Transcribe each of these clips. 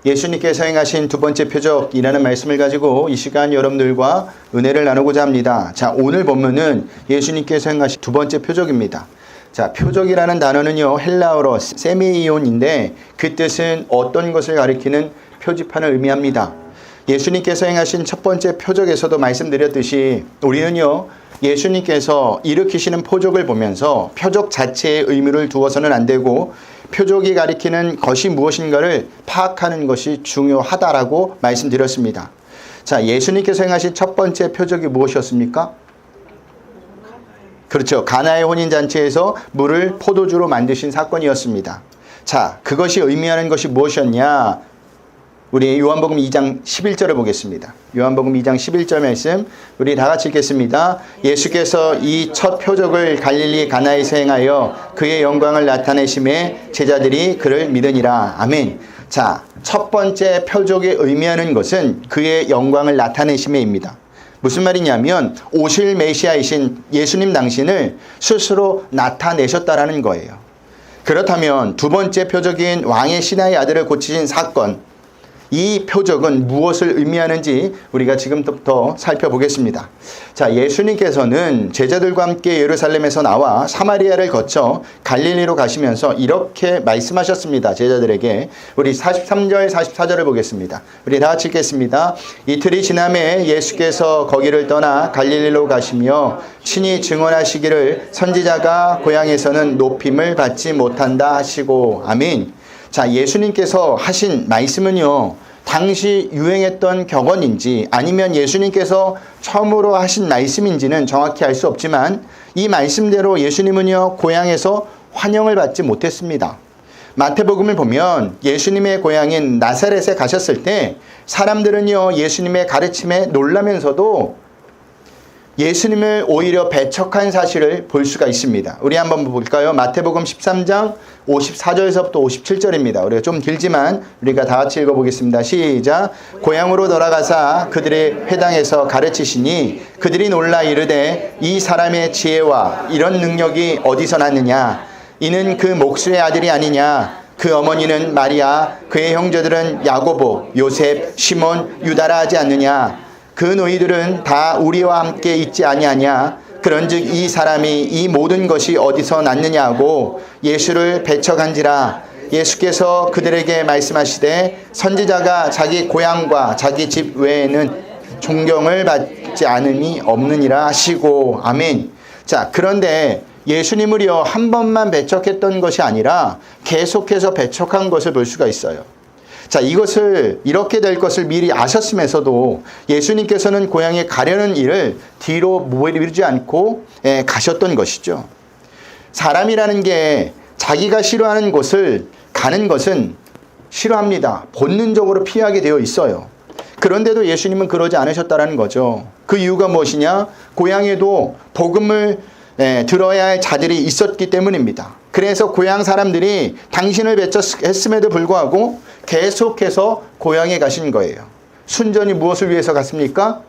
예수님께서 행하신 두 번째 표적이라는 말씀을 가지고 이 시간 여러분들과 은혜를 나누고자 합니다. 자, 오늘 본문은 예수님께서 행하신 두 번째 표적입니다. 자, 표적이라는 단어는요, 헬라어로 세미이온인데 그 뜻은 어떤 것을 가리키는 표지판을 의미합니다. 예수님께서 행하신 첫 번째 표적에서도 말씀드렸듯이 우리는요, 예수님께서 일으키시는 표적을 보면서 표적 자체의 의미를 두어서는 안 되고 표적이 가리키는 것이 무엇인가를 파악하는 것이 중요하다라고 말씀드렸습니다. 자, 예수님께서 행하신 첫 번째 표적이 무엇이었습니까? 그렇죠. 가나의 혼인잔치에서 물을 포도주로 만드신 사건이었습니다. 자, 그것이 의미하는 것이 무엇이었냐? 우리 요한복음 2장 11절을 보겠습니다. 요한복음 2장 11절 말씀 우리 다 같이 읽겠습니다. 예수께서 이 첫 표적을 갈릴리 가나에서 행하여 그의 영광을 나타내심에 제자들이 그를 믿으니라. 아멘. 자, 첫 번째 표적이 의미하는 것은 그의 영광을 나타내심에입니다. 무슨 말이냐면 오실 메시아이신 예수님 당신을 스스로 나타내셨다라는 거예요. 그렇다면 두 번째 표적인 왕의 신하의 아들을 고치신 사건, 이 표적은 무엇을 의미하는지 우리가 지금부터 살펴보겠습니다. 자, 예수님께서는 제자들과 함께 예루살렘에서 나와 사마리아를 거쳐 갈릴리로 가시면서 이렇게 말씀하셨습니다. 제자들에게. 우리 43절 44절을 보겠습니다. 우리 다 같이 읽겠습니다. 이틀이 지남에 예수께서 거기를 떠나 갈릴리로 가시며 친히 증언하시기를 선지자가 고향에서는 높임을 받지 못한다 하시고. 아멘. 자, 예수님께서 하신 말씀은요, 당시 유행했던 격언인지 아니면 예수님께서 처음으로 하신 말씀인지는 정확히 알 수 없지만 이 말씀대로 예수님은요, 고향에서 환영을 받지 못했습니다. 마태복음을 보면 예수님의 고향인 나사렛에 가셨을 때 사람들은요, 예수님의 가르침에 놀라면서도 예수님을 오히려 배척한 사실을 볼 수가 있습니다. 우리 한번 볼까요? 마태복음 13장 54절에서부터 57절입니다. 우리가 좀 길지만 우리가 다 같이 읽어보겠습니다. 시작. 고향으로 돌아가사 그들의 회당에서 가르치시니 그들이 놀라 이르되 이 사람의 지혜와 이런 능력이 어디서 났느냐? 이는 그 목수의 아들이 아니냐? 그 어머니는 마리아, 그의 형제들은 야고보, 요셉, 시몬, 유다라 하지 않느냐? 그 너희들은 다 우리와 함께 있지 아니하냐? 그런즉 이 사람이 이 모든 것이 어디서 났느냐고 예수를 배척한지라. 예수께서 그들에게 말씀하시되 선지자가 자기 고향과 자기 집 외에는 존경을 받지 않음이 없느니라 하시고. 아멘. 자, 그런데 예수님을요, 한 번만 배척했던 것이 아니라 계속해서 배척한 것을 볼 수가 있어요. 자, 이것을 이렇게 될 것을 미리 아셨으면서도 예수님께서는 고향에 가려는 일을 뒤로 미루지 않고 가셨던 것이죠. 사람이라는 게 자기가 싫어하는 곳을 가는 것은 싫어합니다. 본능적으로 피하게 되어 있어요. 그런데도 예수님은 그러지 않으셨다는 거죠. 그 이유가 무엇이냐? 고향에도 복음을 들어야 할 자들이 있었기 때문입니다. 그래서 고향 사람들이 당신을 배척했음에도 불구하고 계속해서 고향에 가신 거예요. 순전히 무엇을 위해서 갔습니까?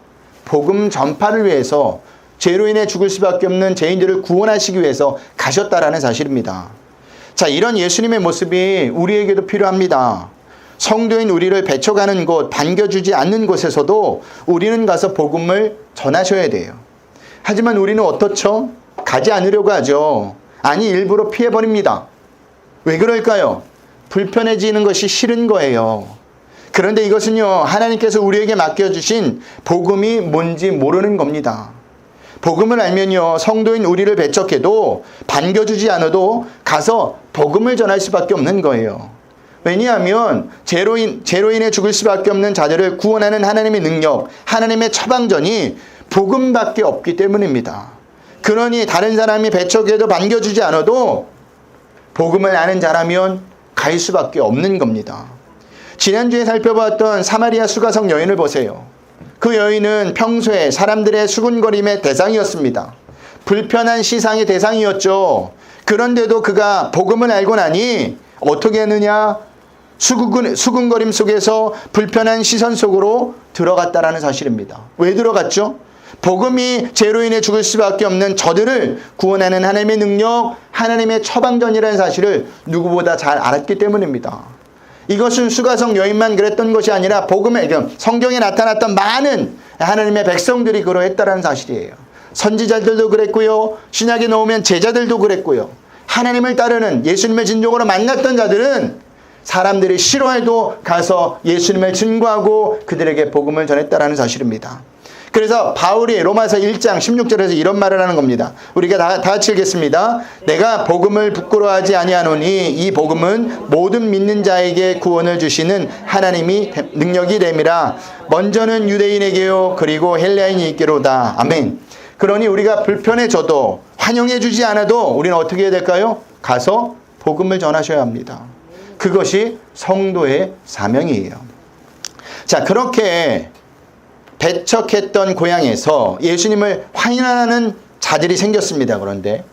복음 전파를 위해서, 죄로 인해 죽을 수밖에 없는 죄인들을 구원하시기 위해서 가셨다라는 사실입니다. 자, 이런 예수님의 모습이 우리에게도 필요합니다. 성도인 우리를 배척하는 곳, 반겨주지 않는 곳에서도 우리는 가서 복음을 전하셔야 돼요. 하지만 우리는 어떻죠? 가지 않으려고 하죠. 아니, 일부러 피해버립니다. 왜 그럴까요? 불편해지는 것이 싫은 거예요. 그런데 이것은요, 하나님께서 우리에게 맡겨주신 복음이 뭔지 모르는 겁니다. 복음을 알면요, 성도인 우리를 배척해도 반겨주지 않아도 가서 복음을 전할 수밖에 없는 거예요. 왜냐하면 죄로 인해 죽을 수밖에 없는 자들을 구원하는 하나님의 능력, 하나님의 처방전이 복음밖에 없기 때문입니다. 그러니 다른 사람이 배척해도 반겨주지 않아도 복음을 아는 자라면 갈 수밖에 없는 겁니다. 지난주에 살펴봤던 사마리아 수가성 여인을 보세요. 그 여인은 평소에 사람들의 수군거림의 대상이었습니다. 불편한 시상의 대상이었죠. 그런데도 그가 복음을 알고 나니 어떻게 했느냐? 수군거림 속에서 불편한 시선 속으로 들어갔다라는 사실입니다. 왜 들어갔죠? 복음이 죄로 인해 죽을 수밖에 없는 저들을 구원하는 하나님의 능력, 하나님의 처방전이라는 사실을 누구보다 잘 알았기 때문입니다. 이것은 수가성 여인만 그랬던 것이 아니라 복음에, 성경에 나타났던 많은 하나님의 백성들이 그러했다는 사실이에요. 선지자들도 그랬고요. 신약에 넣으면 제자들도 그랬고요. 하나님을 따르는 예수님을 진정으로 만났던 자들은 사람들이 싫어해도 가서 예수님을 증거하고 그들에게 복음을 전했다는 사실입니다. 그래서 바울이 로마서 1장 16절에서 이런 말을 하는 겁니다. 우리가 다 같이 읽겠습니다. 내가 복음을 부끄러워하지 아니하노니 이 복음은 모든 믿는 자에게 구원을 주시는 하나님이 능력이 됨이라. 먼저는 유대인에게요 그리고 헬라인이께로다. 아멘. 그러니 우리가 불편해져도 환영해 주지 않아도 우리는 어떻게 해야 될까요? 가서 복음을 전하셔야 합니다. 그것이 성도의 사명이에요. 자, 그렇게 배척했던 고향에서 예수님을 환영하는 자들이 생겼습니다. 그런데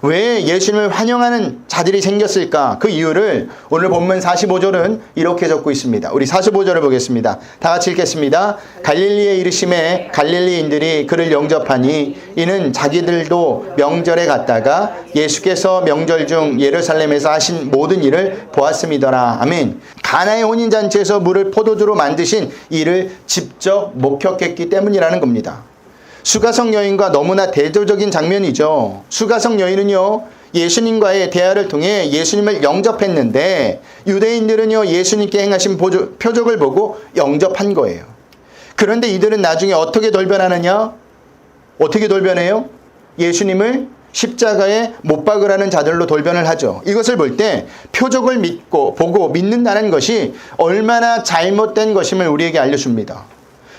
왜 예수님을 환영하는 자들이 생겼을까? 그 이유를 오늘 본문 45절은 이렇게 적고 있습니다. 우리 45절을 보겠습니다. 다 같이 읽겠습니다. 갈릴리에 이르심에 갈릴리인들이 그를 영접하니 이는 자기들도 명절에 갔다가 예수께서 명절 중 예루살렘에서 하신 모든 일을 보았음이더라. 아멘. 가나의 혼인잔치에서 물을 포도주로 만드신 일을 직접 목격했기 때문이라는 겁니다. 수가성 여인과 너무나 대조적인 장면이죠. 수가성 여인은요, 예수님과의 대화를 통해 예수님을 영접했는데 유대인들은요, 예수님께 행하신 표적을 보고 영접한 거예요. 그런데 이들은 나중에 어떻게 돌변하느냐? 어떻게 돌변해요? 예수님을 십자가에 못 박으라는 자들로 돌변을 하죠. 이것을 볼 때 표적을 보고 믿는다는 것이 얼마나 잘못된 것임을 우리에게 알려줍니다.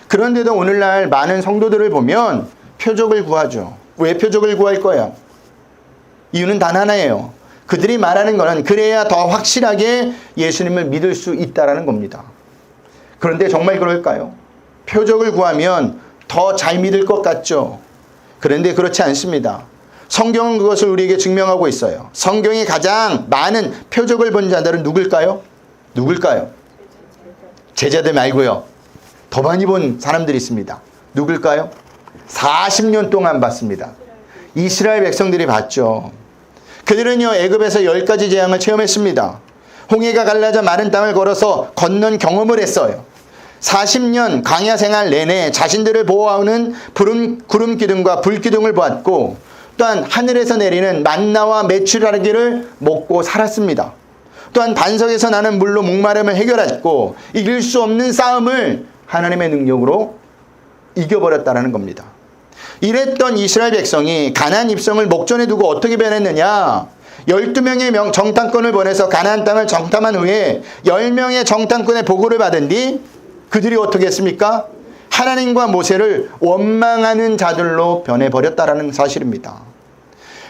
그런데도 오늘날 많은 성도들을 보면 표적을 구하죠. 왜 표적을 구할 거야? 이유는 단 하나예요. 그들이 말하는 것은 그래야 더 확실하게 예수님을 믿을 수 있다는 겁니다. 그런데 정말 그럴까요? 표적을 구하면 더 잘 믿을 것 같죠? 그런데 그렇지 않습니다. 성경은 그것을 우리에게 증명하고 있어요. 성경이 가장 많은 표적을 본 자들은 누굴까요? 누굴까요? 제자들 말고요. 더 많이 본 사람들이 있습니다. 누굴까요? 40년 동안 봤습니다. 이스라엘 백성들이 봤죠. 그들은요, 애굽에서 10가지 재앙을 체험했습니다. 홍해가 갈라져 마른 땅을 걸어서 건넌 경험을 했어요. 40년 광야 생활 내내 자신들을 보호하는 구름 기둥과 불 기둥을 보았고, 또한 하늘에서 내리는 만나와 메추라기를 먹고 살았습니다. 또한 반석에서 나는 물로 목마름을 해결했고, 이길 수 없는 싸움을 하나님의 능력으로 이겨버렸다는 겁니다. 이랬던 이스라엘 백성이 가나안 입성을 목전에 두고 어떻게 변했느냐? 12명의 정탐꾼을 보내서 가나안 땅을 정탐한 후에 10명의 정탐꾼의 보고를 받은 뒤 그들이 어떻게 했습니까? 하나님과 모세를 원망하는 자들로 변해버렸다는 사실입니다.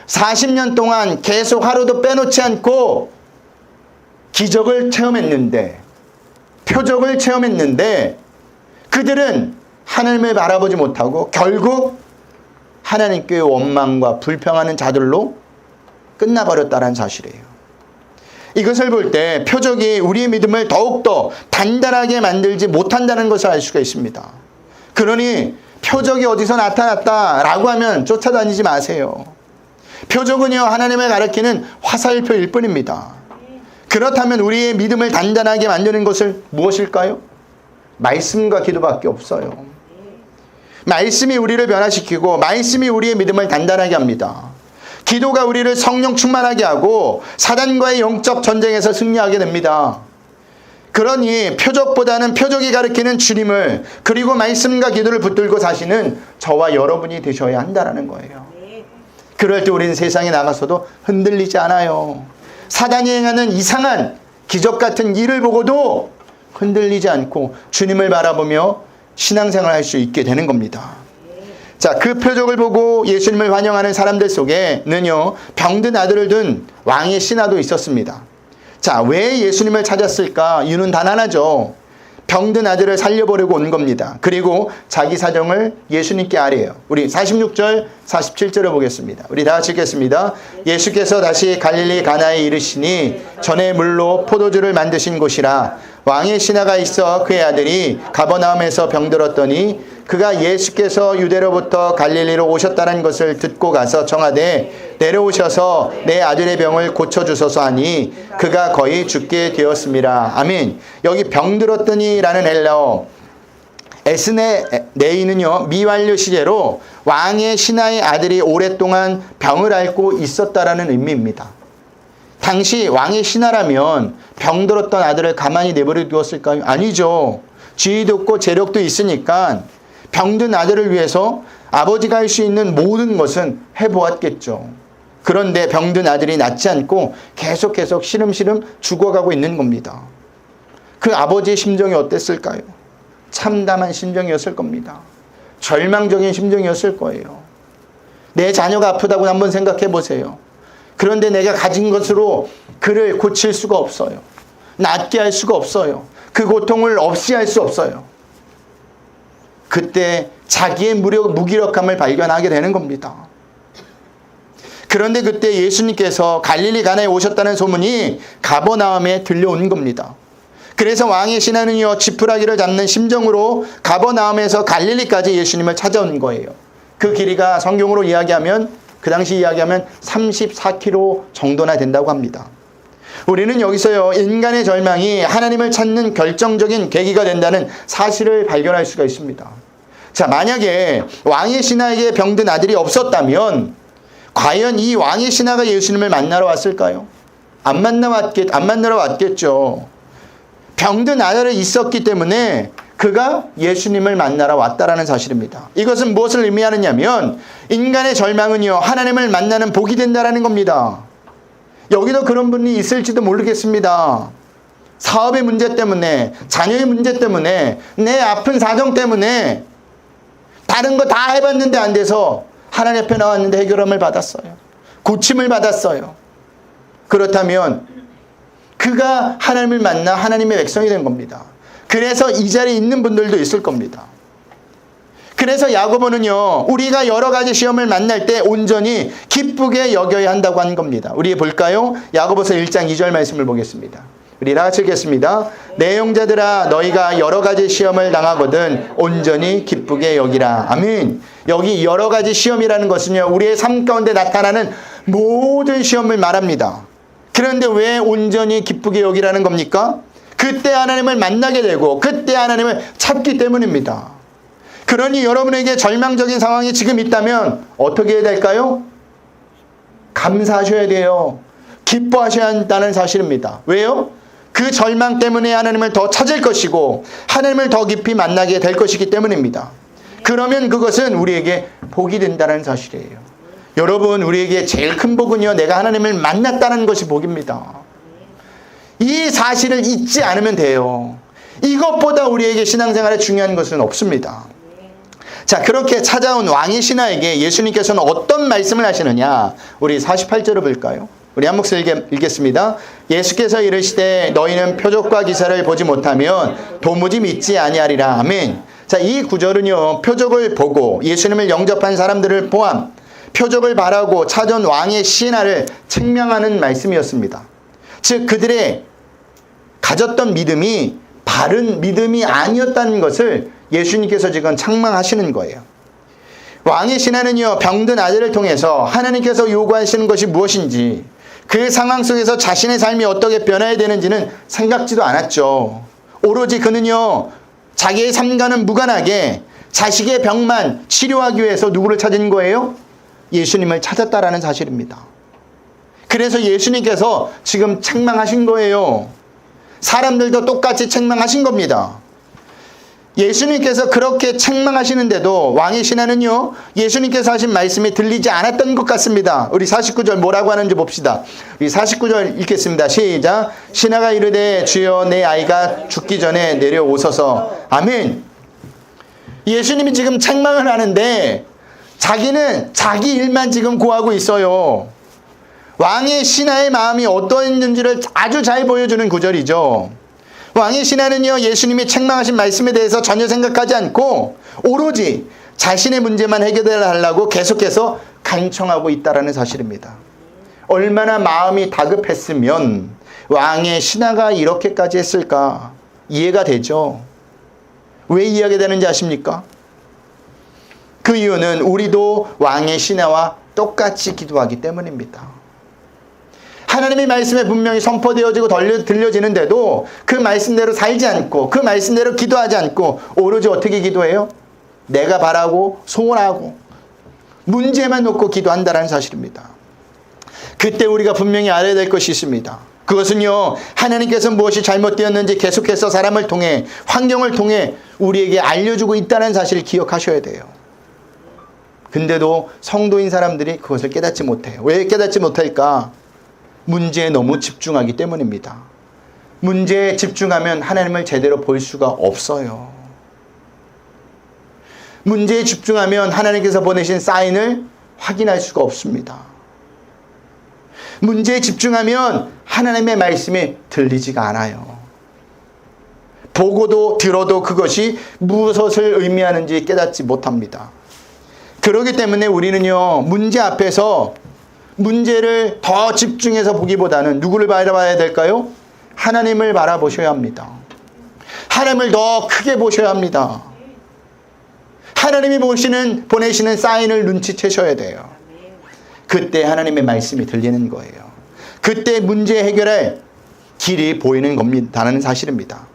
40년 동안 계속 하루도 빼놓지 않고 기적을 체험했는데, 표적을 체험했는데 그들은 하나님을 바라보지 못하고 결국 하나님께 원망과 불평하는 자들로 끝나버렸다는 사실이에요. 이것을 볼 때 표적이 우리의 믿음을 더욱더 단단하게 만들지 못한다는 것을 알 수가 있습니다. 그러니 표적이 어디서 나타났다라고 하면 쫓아다니지 마세요. 표적은요, 하나님을 가리키는 화살표일 뿐입니다. 그렇다면 우리의 믿음을 단단하게 만드는 것은 무엇일까요? 말씀과 기도밖에 없어요. 말씀이 우리를 변화시키고 말씀이 우리의 믿음을 단단하게 합니다. 기도가 우리를 성령 충만하게 하고 사단과의 영적 전쟁에서 승리하게 됩니다. 그러니 표적보다는 표적이 가리키는 주님을, 그리고 말씀과 기도를 붙들고 사시는 저와 여러분이 되셔야 한다는 거예요. 그럴 때 우리는 세상에 나가서도 흔들리지 않아요. 사단이 행하는 이상한 기적 같은 일을 보고도 흔들리지 않고 주님을 바라보며 신앙생활을 할 수 있게 되는 겁니다. 자, 그 표적을 보고 예수님을 환영하는 사람들 속에는요, 병든 아들을 둔 왕의 신하도 있었습니다. 자, 왜 예수님을 찾았을까? 이유는 단 하나죠. 병든 아들을 살려보려고 온 겁니다. 그리고 자기 사정을 예수님께 아뢰요. 우리 46절, 47절을 보겠습니다. 우리 다 같이 읽겠습니다. 예수께서 다시 갈릴리 가나에 이르시니 전에 물로 포도주를 만드신 곳이라. 왕의 신하가 있어 그의 아들이 가버나움에서 병들었더니 그가 예수께서 유대로부터 갈릴리로 오셨다는 것을 듣고 가서 청하되 내려오셔서 내 아들의 병을 고쳐주소서 하니 그가 거의 죽게 되었습니다. 아멘. 여기 병들었더니 라는 헬라어 에스네이는요, 미완료 시제로 왕의 신하의 아들이 오랫동안 병을 앓고 있었다라는 의미입니다. 당시 왕의 신하라면 병들었던 아들을 가만히 내버려 두었을까요? 아니죠. 지위도 없고 재력도 있으니까 병든 아들을 위해서 아버지가 할 수 있는 모든 것은 해보았겠죠. 그런데 병든 아들이 낫지 않고 계속 시름시름 죽어가고 있는 겁니다. 그 아버지의 심정이 어땠을까요? 참담한 심정이었을 겁니다. 절망적인 심정이었을 거예요. 내 자녀가 아프다고 한번 생각해 보세요. 그런데 내가 가진 것으로 그를 고칠 수가 없어요. 낫게 할 수가 없어요. 그 고통을 없이 할 수 없어요. 그때 자기의 무기력함을 발견하게 되는 겁니다. 그런데 그때 예수님께서 갈릴리 가나에 오셨다는 소문이 가버나움에 들려온 겁니다. 그래서 왕의 신하는요, 지푸라기를 잡는 심정으로 가버나움에서 갈릴리까지 예수님을 찾아온 거예요. 그 길이가 성경으로 이야기하면, 그 당시 이야기하면 34km 정도나 된다고 합니다. 우리는 여기서요, 인간의 절망이 하나님을 찾는 결정적인 계기가 된다는 사실을 발견할 수가 있습니다. 자, 만약에 왕의 신하에게 병든 아들이 없었다면 과연 이 왕의 신하가 예수님을 만나러 왔을까요? 안 만나러 왔겠죠. 병든 아들이 있었기 때문에 그가 예수님을 만나러 왔다라는 사실입니다. 이것은 무엇을 의미하느냐면 인간의 절망은요, 하나님을 만나는 복이 된다라는 겁니다. 여기도 그런 분이 있을지도 모르겠습니다. 사업의 문제 때문에, 자녀의 문제 때문에, 내 아픈 사정 때문에 다른 거 다 해봤는데 안 돼서 하나님 앞에 나왔는데 해결함을 받았어요. 고침을 받았어요. 그렇다면 그가 하나님을 만나 하나님의 백성이 된 겁니다. 그래서 이 자리에 있는 분들도 있을 겁니다. 그래서 야고보는요, 우리가 여러 가지 시험을 만날 때 온전히 기쁘게 여겨야 한다고 한 겁니다. 우리 볼까요? 야고보서 1장 2절 말씀을 보겠습니다. 우리 다 같이 읽겠습니다. 내 형제들아, 너희가 여러 가지 시험을 당하거든 온전히 기쁘게 여기라. 아멘. 여기 여러 가지 시험이라는 것은요, 우리의 삶 가운데 나타나는 모든 시험을 말합니다. 그런데 왜 온전히 기쁘게 여기라는 겁니까? 그때 하나님을 만나게 되고 그때 하나님을 찾기 때문입니다. 그러니 여러분에게 절망적인 상황이 지금 있다면 어떻게 해야 될까요? 감사하셔야 돼요. 기뻐하셔야 한다는 사실입니다. 왜요? 그 절망 때문에 하나님을 더 찾을 것이고 하나님을 더 깊이 만나게 될 것이기 때문입니다. 그러면 그것은 우리에게 복이 된다는 사실이에요. 여러분, 우리에게 제일 큰 복은요, 내가 하나님을 만났다는 것이 복입니다. 이 사실을 잊지 않으면 돼요. 이것보다 우리에게 신앙생활에 중요한 것은 없습니다. 자, 그렇게 찾아온 왕의 신하에게 예수님께서는 어떤 말씀을 하시느냐, 우리 48절을 볼까요? 우리 한 목소리 읽겠습니다. 예수께서 이르시되 너희는 표적과 기사를 보지 못하면 도무지 믿지 아니하리라. 아멘. 자, 이 구절은요, 표적을 보고 예수님을 영접한 사람들을 포함 표적을 바라고 찾아온 왕의 신하를 책명하는 말씀이었습니다. 즉 그들의 가졌던 믿음이 바른 믿음이 아니었다는 것을 예수님께서 지금 책망하시는 거예요. 왕의 신하는요, 병든 아들을 통해서 하나님께서 요구하시는 것이 무엇인지, 그 상황 속에서 자신의 삶이 어떻게 변해야 되는지는 생각지도 않았죠. 오로지 그는요, 자기의 삶과는 무관하게 자식의 병만 치료하기 위해서 누구를 찾은 거예요? 예수님을 찾았다라는 사실입니다. 그래서 예수님께서 지금 책망하신 거예요. 사람들도 똑같이 책망하신 겁니다. 예수님께서 그렇게 책망하시는데도 왕의 신하는요, 예수님께서 하신 말씀이 들리지 않았던 것 같습니다. 우리 49절 뭐라고 하는지 봅시다. 우리 49절 읽겠습니다. 시작. 신하가 이르되 주여 내 아이가 죽기 전에 내려오소서. 아멘. 예수님이 지금 책망을 하는데 자기는 자기 일만 지금 고하고 있어요. 왕의 신하의 마음이 어떠했는지를 아주 잘 보여주는 구절이죠. 왕의 신하는요, 예수님이 책망하신 말씀에 대해서 전혀 생각하지 않고 오로지 자신의 문제만 해결하려고 계속해서 간청하고 있다는 사실입니다. 얼마나 마음이 다급했으면 왕의 신하가 이렇게까지 했을까 이해가 되죠. 왜 이해하게 되는지 아십니까? 그 이유는 우리도 왕의 신하와 똑같이 기도하기 때문입니다. 하나님의 말씀에 분명히 선포되어지고 들려지는데도 그 말씀대로 살지 않고 그 말씀대로 기도하지 않고 오로지 어떻게 기도해요? 내가 바라고 소원하고 문제만 놓고 기도한다는 사실입니다. 그때 우리가 분명히 알아야 될 것이 있습니다. 그것은요, 하나님께서 무엇이 잘못되었는지 계속해서 사람을 통해, 환경을 통해 우리에게 알려주고 있다는 사실을 기억하셔야 돼요. 근데도 성도인 사람들이 그것을 깨닫지 못해요. 왜 깨닫지 못할까? 문제에 너무 집중하기 때문입니다. 문제에 집중하면 하나님을 제대로 볼 수가 없어요. 문제에 집중하면 하나님께서 보내신 사인을 확인할 수가 없습니다. 문제에 집중하면 하나님의 말씀이 들리지가 않아요. 보고도 들어도 그것이 무엇을 의미하는지 깨닫지 못합니다. 그렇기 때문에 우리는요, 문제 앞에서 문제를 더 집중해서 보기보다는 누구를 바라봐야 될까요? 하나님을 바라보셔야 합니다. 하나님을 더 크게 보셔야 합니다. 하나님이 보내시는 사인을 눈치채셔야 돼요. 그때 하나님의 말씀이 들리는 거예요. 그때 문제 해결할 길이 보이는 겁니다라는 사실입니다.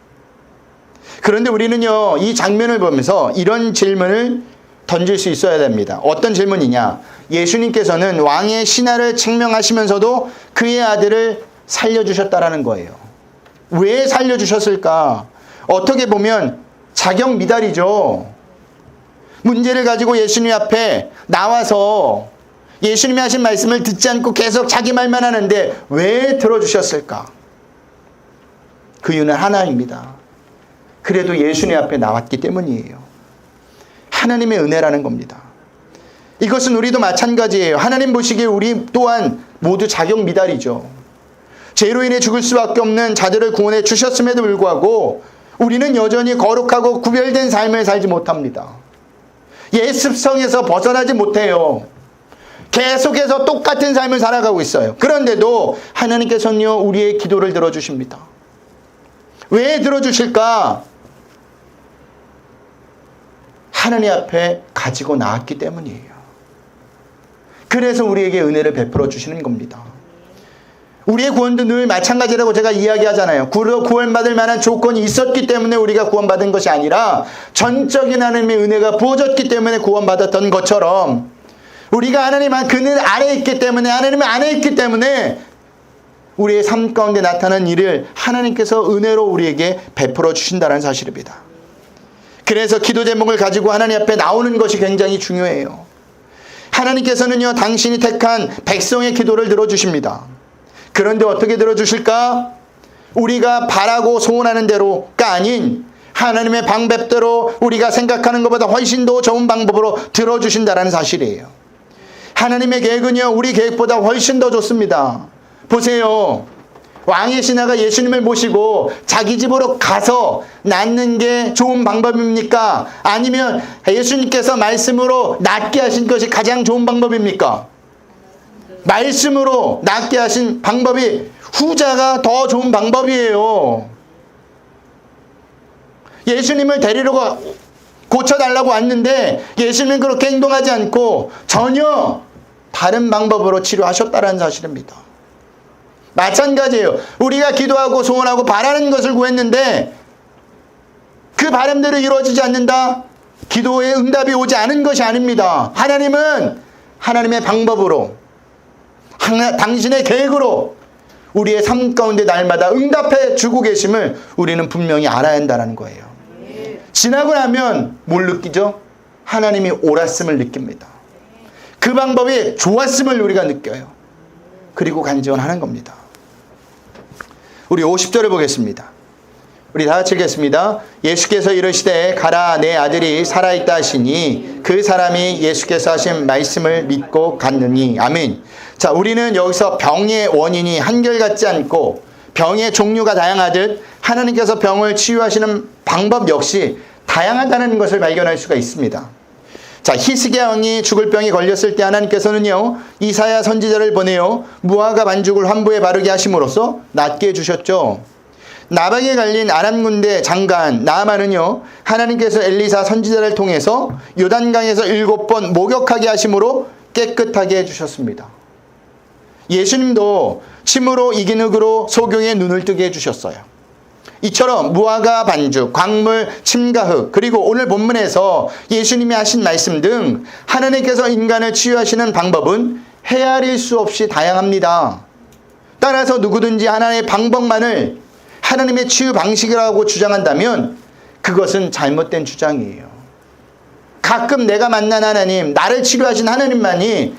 그런데 우리는요, 이 장면을 보면서 이런 질문을 던질 수 있어야 됩니다. 어떤 질문이냐? 예수님께서는 왕의 신하를 책명하시면서도 그의 아들을 살려주셨다라는 거예요. 왜 살려주셨을까? 어떻게 보면 자격 미달이죠. 문제를 가지고 예수님 앞에 나와서 예수님이 하신 말씀을 듣지 않고 계속 자기 말만 하는데 왜 들어주셨을까? 그 이유는 하나입니다. 그래도 예수님 앞에 나왔기 때문이에요. 하나님의 은혜라는 겁니다. 이것은 우리도 마찬가지예요. 하나님 보시기에 우리 또한 모두 자격 미달이죠. 죄로 인해 죽을 수밖에 없는 자들을 구원해 주셨음에도 불구하고 우리는 여전히 거룩하고 구별된 삶을 살지 못합니다. 옛 습성에서 벗어나지 못해요. 계속해서 똑같은 삶을 살아가고 있어요. 그런데도 하나님께서는요, 우리의 기도를 들어주십니다. 왜 들어주실까? 하나님 앞에 가지고 나왔기 때문이에요. 그래서 우리에게 은혜를 베풀어 주시는 겁니다. 우리의 구원도 늘 마찬가지라고 제가 이야기하잖아요. 구원받을 만한 조건이 있었기 때문에 우리가 구원받은 것이 아니라 전적인 하나님의 은혜가 부어졌기 때문에 구원받았던 것처럼 우리가 하나님 그늘 아래에 있기 때문에, 하나님 안에 있기 때문에 우리의 삶 가운데 나타나는 일을 하나님께서 은혜로 우리에게 베풀어 주신다는 사실입니다. 그래서 기도 제목을 가지고 하나님 앞에 나오는 것이 굉장히 중요해요. 하나님께서는요, 당신이 택한 백성의 기도를 들어주십니다. 그런데 어떻게 들어주실까? 우리가 바라고 소원하는 대로가 아닌 하나님의 방법대로 우리가 생각하는 것보다 훨씬 더 좋은 방법으로 들어주신다는 사실이에요. 하나님의 계획은요, 우리 계획보다 훨씬 더 좋습니다. 보세요. 왕의 신하가 예수님을 모시고 자기 집으로 가서 낳는 게 좋은 방법입니까? 아니면 예수님께서 말씀으로 낫게 하신 것이 가장 좋은 방법입니까? 말씀으로 낫게 하신 방법이 후자가 더 좋은 방법이에요. 예수님을 데리러 고쳐달라고 왔는데 예수님은 그렇게 행동하지 않고 전혀 다른 방법으로 치료하셨다는 사실입니다. 마찬가지예요. 우리가 기도하고 소원하고 바라는 것을 구했는데 그 바람대로 이루어지지 않는다? 기도의 응답이 오지 않은 것이 아닙니다. 하나님은 하나님의 방법으로, 당신의 계획으로 우리의 삶 가운데 날마다 응답해 주고 계심을 우리는 분명히 알아야 한다는 거예요. 지나고 나면 뭘 느끼죠? 하나님이 옳았음을 느낍니다. 그 방법이 좋았음을 우리가 느껴요. 그리고 간증하는 겁니다. 우리 50절을 보겠습니다. 우리 다 같이 읽겠습니다. 예수께서 이르시되 가라, 내 아들이 살아있다 하시니 그 사람이 예수께서 하신 말씀을 믿고 갔느니. 아멘. 자, 우리는 여기서 병의 원인이 한결같지 않고 병의 종류가 다양하듯 하나님께서 병을 치유하시는 방법 역시 다양하다는 것을 발견할 수가 있습니다. 자, 히스기야 왕이 죽을 병이 걸렸을 때 하나님께서는요, 이사야 선지자를 보내요 무화과 반죽을 환부에 바르게 하심으로써 낫게 해주셨죠. 나방에 갈린 아람 군대 장관 나아만은요, 하나님께서 엘리사 선지자를 통해서 요단강에서 7번 목욕하게 하심으로 깨끗하게 해주셨습니다. 예수님도 침으로 이긴 흙으로 소경의 눈을 뜨게 해주셨어요. 이처럼 무화과 반죽, 광물, 침과 흙, 그리고 오늘 본문에서 예수님이 하신 말씀 등 하나님께서 인간을 치유하시는 방법은 헤아릴 수 없이 다양합니다. 따라서 누구든지 하나님의 방법만을 하나님의 치유 방식이라고 주장한다면 그것은 잘못된 주장이에요. 가끔 내가 만난 하나님, 나를 치료하신 하나님만이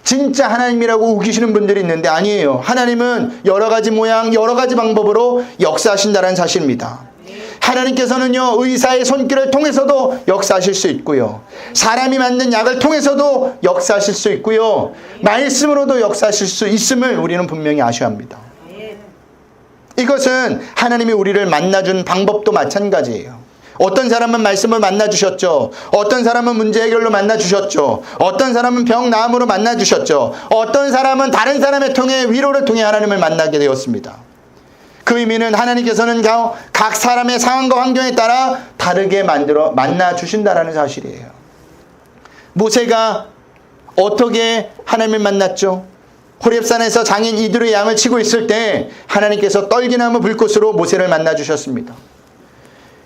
진짜 하나님이라고 우기시는 분들이 있는데 아니에요. 하나님은 여러 가지 모양, 여러 가지 방법으로 역사하신다는 사실입니다. 하나님께서는요, 의사의 손길을 통해서도 역사하실 수 있고요. 사람이 만든 약을 통해서도 역사하실 수 있고요. 말씀으로도 역사하실 수 있음을 우리는 분명히 아셔야 합니다. 이것은 하나님이 우리를 만나준 방법도 마찬가지예요. 어떤 사람은 말씀을 만나주셨죠. 어떤 사람은 문제 해결로 만나주셨죠. 어떤 사람은 병 나음으로 만나주셨죠. 어떤 사람은 다른 사람을 통해 위로를 통해 하나님을 만나게 되었습니다. 그 의미는 하나님께서는 각 사람의 상황과 환경에 따라 다르게 만나주신다는 사실이에요. 모세가 어떻게 하나님을 만났죠? 호렙산에서 장인 이드로의 양을 치고 있을 때 하나님께서 떨기나무 불꽃으로 모세를 만나주셨습니다.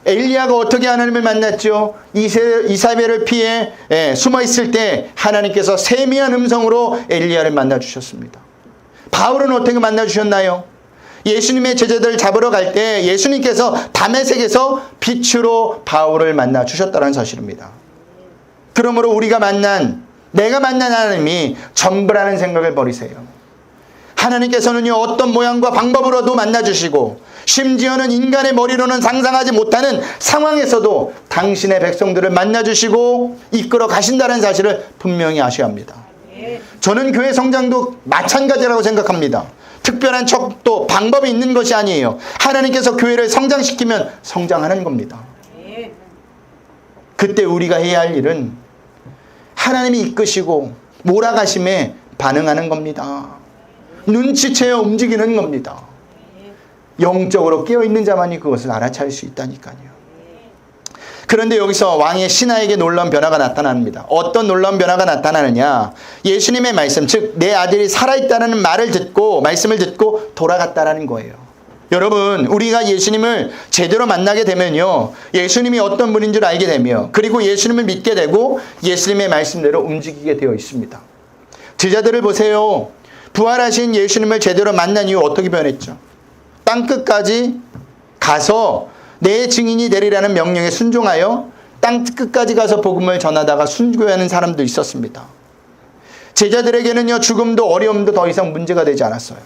엘리야가 어떻게 하나님을 만났죠? 이사벨을 피해 숨어 있을 때 하나님께서 세미한 음성으로 엘리야를 만나주셨습니다. 바울은 어떻게 만나주셨나요? 예수님의 제자들을 잡으러 갈 때 예수님께서 다메섹에서 빛으로 바울을 만나주셨다는 사실입니다. 그러므로 내가 만난 하나님이 전부라는 생각을 버리세요. 하나님께서는요, 어떤 모양과 방법으로도 만나주시고 심지어는 인간의 머리로는 상상하지 못하는 상황에서도 당신의 백성들을 만나주시고 이끌어 가신다는 사실을 분명히 아셔야 합니다. 저는 교회 성장도 마찬가지라고 생각합니다. 특별한 척도 방법이 있는 것이 아니에요. 하나님께서 교회를 성장시키면 성장하는 겁니다. 그때 우리가 해야 할 일은 하나님이 이끄시고 몰아가심에 반응하는 겁니다. 눈치채어 움직이는 겁니다. 영적으로 깨어있는 자만이 그것을 알아차릴 수 있다니까요. 그런데 여기서 왕의 신하에게 놀라운 변화가 나타납니다. 어떤 놀라운 변화가 나타나느냐? 예수님의 말씀, 즉 내 아들이 살아있다는 말씀을 듣고 돌아갔다라는 거예요. 여러분, 우리가 예수님을 제대로 만나게 되면요, 예수님이 어떤 분인 줄 알게 되며, 그리고 예수님을 믿게 되고 예수님의 말씀대로 움직이게 되어 있습니다. 제자들을 보세요. 부활하신 예수님을 제대로 만난 이후 어떻게 변했죠? 땅끝까지 가서 내 증인이 되리라는 명령에 순종하여 땅끝까지 가서 복음을 전하다가 순교하는 사람도 있었습니다. 제자들에게는요, 죽음도 어려움도 더 이상 문제가 되지 않았어요.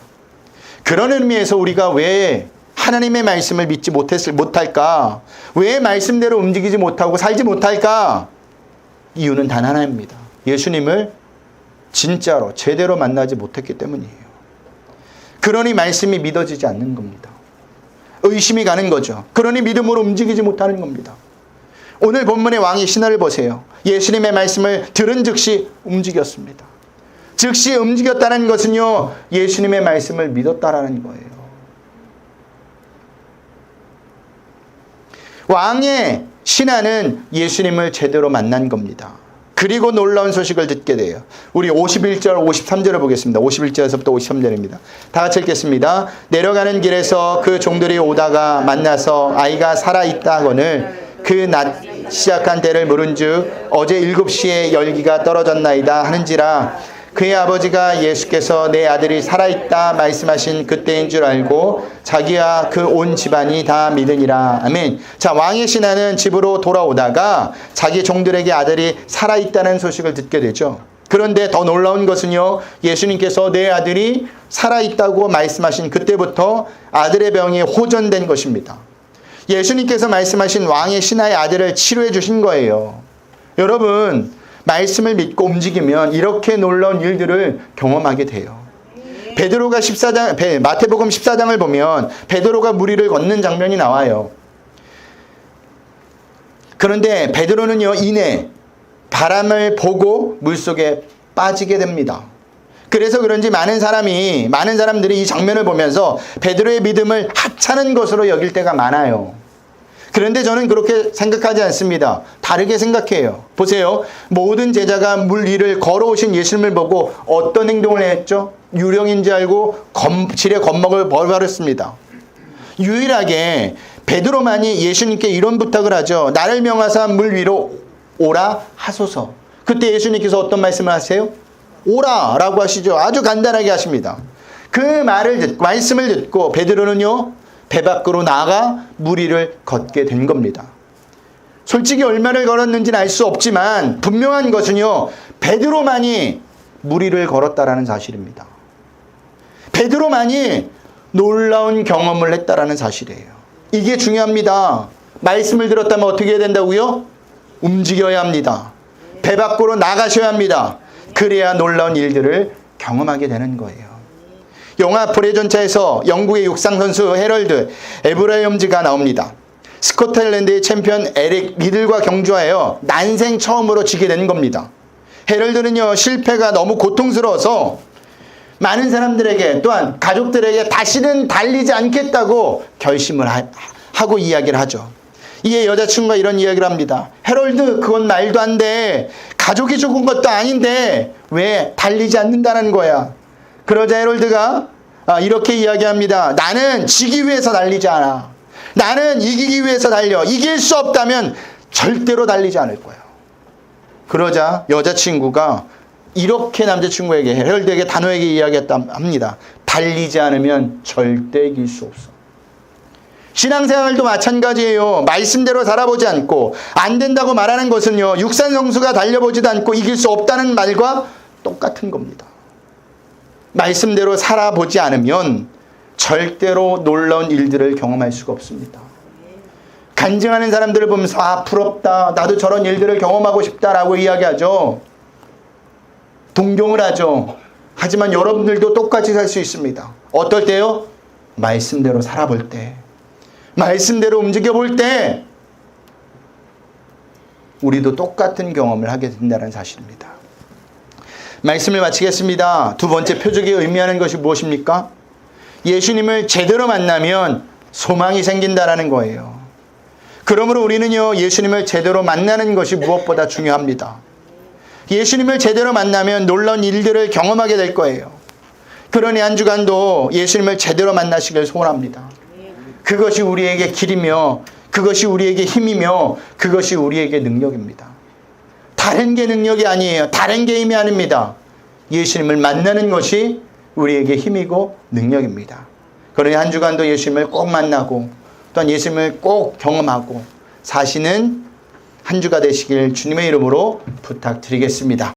그런 의미에서 우리가 왜 하나님의 말씀을 믿지 못할까? 왜 말씀대로 움직이지 못하고 살지 못할까? 이유는 단 하나입니다. 예수님을 진짜로 제대로 만나지 못했기 때문이에요. 그러니 말씀이 믿어지지 않는 겁니다. 의심이 가는 거죠. 그러니 믿음으로 움직이지 못하는 겁니다. 오늘 본문의 왕의 신하를 보세요. 예수님의 말씀을 들은 즉시 움직였습니다. 즉시 움직였다는 것은요, 예수님의 말씀을 믿었다라는 거예요. 왕의 신하는 예수님을 제대로 만난 겁니다. 그리고 놀라운 소식을 듣게 돼요. 우리 51절, 53절을 보겠습니다. 51절에서부터 53절입니다. 다 같이 읽겠습니다. 내려가는 길에서 그 종들이 오다가 만나서 아이가 살아있다 하거늘 그 낮 시작한 때를 물은즉 어제 7시에 열기가 떨어졌나이다 하는지라 그의 아버지가 예수께서 내 아들이 살아있다 말씀하신 그때인 줄 알고 자기와 그 온 집안이 다 믿으니라. 아멘. 자, 왕의 신하는 집으로 돌아오다가 자기 종들에게 아들이 살아있다는 소식을 듣게 되죠. 그런데 더 놀라운 것은요, 예수님께서 내 아들이 살아있다고 말씀하신 그때부터 아들의 병이 호전된 것입니다. 예수님께서 말씀하신 왕의 신하의 아들을 치료해 주신 거예요. 여러분, 말씀을 믿고 움직이면 이렇게 놀라운 일들을 경험하게 돼요. 베드로가 마태복음 14장을 보면 베드로가 물 위를 걷는 장면이 나와요. 그런데 베드로는요, 이내 바람을 보고 물속에 빠지게 됩니다. 그래서 그런지 많은 사람들이 이 장면을 보면서 베드로의 믿음을 하찮은 것으로 여길 때가 많아요. 그런데 저는 그렇게 생각하지 않습니다. 다르게 생각해요. 보세요. 모든 제자가 물 위를 걸어오신 예수님을 보고 어떤 행동을 했죠? 유령인지 알고 질에 겁먹을 벌였습니다. 유일하게 베드로만이 예수님께 이런 부탁을 하죠. 나를 명하사 물 위로 오라 하소서. 그때 예수님께서 어떤 말씀을 하세요? 오라 라고 하시죠. 아주 간단하게 하십니다. 그 말씀을 듣고 베드로는요, 배 밖으로 나가 물 위를 걷게 된 겁니다. 솔직히 얼마를 걸었는지는 알 수 없지만 분명한 것은요, 베드로만이 물 위를 걸었다라는 사실입니다. 베드로만이 놀라운 경험을 했다라는 사실이에요. 이게 중요합니다. 말씀을 들었다면 어떻게 해야 된다고요? 움직여야 합니다. 배 밖으로 나가셔야 합니다. 그래야 놀라운 일들을 경험하게 되는 거예요. 영화 불의전차에서 영국의 육상선수 헤럴드 에브라이엄즈가 나옵니다. 스코틀랜드의 챔피언 에릭 리들과 경주하여 난생 처음으로 지게 된 겁니다. 헤럴드는요, 실패가 너무 고통스러워서 많은 사람들에게 또한 가족들에게 다시는 달리지 않겠다고 결심을 하고 이야기를 하죠. 이에 여자친구가 이런 이야기를 합니다. 헤럴드, 그건 말도 안 돼. 가족이 죽은 것도 아닌데 왜 달리지 않는다는 거야. 그러자 헤럴드가 이렇게 이야기합니다. 나는 지기 위해서 달리지 않아. 나는 이기기 위해서 달려. 이길 수 없다면 절대로 달리지 않을 거야. 그러자 여자친구가 이렇게 남자친구에게, 헤럴드에게 단호하게 이야기했다 합니다. 달리지 않으면 절대 이길 수 없어. 신앙생활도 마찬가지예요. 말씀대로 살아보지 않고 안 된다고 말하는 것은요, 육산성수가 달려보지도 않고 이길 수 없다는 말과 똑같은 겁니다. 말씀대로 살아보지 않으면 절대로 놀라운 일들을 경험할 수가 없습니다. 간증하는 사람들을 보면서 부럽다, 나도 저런 일들을 경험하고 싶다라고 이야기하죠. 동경을 하죠. 하지만 여러분들도 똑같이 살 수 있습니다. 어떨 때요? 말씀대로 살아볼 때, 말씀대로 움직여 볼 때 우리도 똑같은 경험을 하게 된다는 사실입니다. 말씀을 마치겠습니다. 두 번째 표적이 의미하는 것이 무엇입니까? 예수님을 제대로 만나면 소망이 생긴다라는 거예요. 그러므로 우리는요, 예수님을 제대로 만나는 것이 무엇보다 중요합니다. 예수님을 제대로 만나면 놀라운 일들을 경험하게 될 거예요. 그러니 한 주간도 예수님을 제대로 만나시길 소원합니다. 그것이 우리에게 길이며, 그것이 우리에게 힘이며, 그것이 우리에게 능력입니다. 다른 게 능력이 아니에요. 다른 게 힘이 아닙니다. 예수님을 만나는 것이 우리에게 힘이고 능력입니다. 그러니 한 주간도 예수님을 꼭 만나고 또한 예수님을 꼭 경험하고 사시는 한 주가 되시길 주님의 이름으로 부탁드리겠습니다.